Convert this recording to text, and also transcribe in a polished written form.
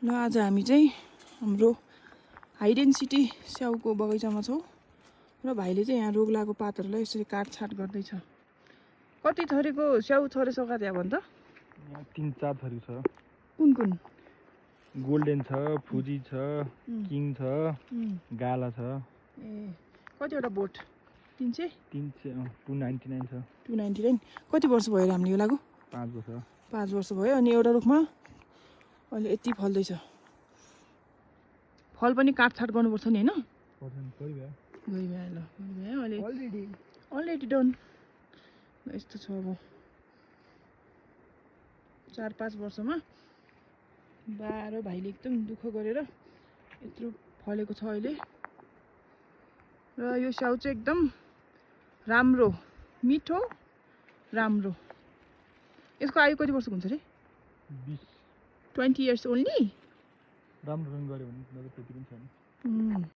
ल आज हामी चाहिँ हाम्रो हाई डेन्सिटी स्याउको बगैँचामा छौँ र भाइले चाहिँ यहाँ रोग लागेको पातहरूलाई यसरी काटछाट गर्दैछ। कति थरीको स्याउ छ रे सौगात यहाँ भन् त? यहाँ 3-4 थरी छ। कुन कुन? गोल्डन छ, फुजी छ, किङ छ, गाला छ। ए कतिवटा बोट? 300? 299 छ। 299। कति वर्ष भयो हामीले यो लागु? 5 वर्ष। 5 वर्ष भयो। अनि एउटा रुखमा अहिले यति फल्दैछ। फल पनि काटछाट गर्नुपर्छ नि हैन? गइभयो ल, गइभयो अहिले अलरेडी डन। यस्तो छ अब 4-5 वर्षमा बाह्र भाइले एकदम दुःख गरेर यत्रो फलेको छ अहिले। र यो स्याउ चाहिँ एकदम राम्रो, मिठो, राम्रो। यसको आयु कति वर्षको हुन्छ रे? 20 years ओन्ली? राम्रो रङ गर्यो भने नभए त्यति पनि छैन।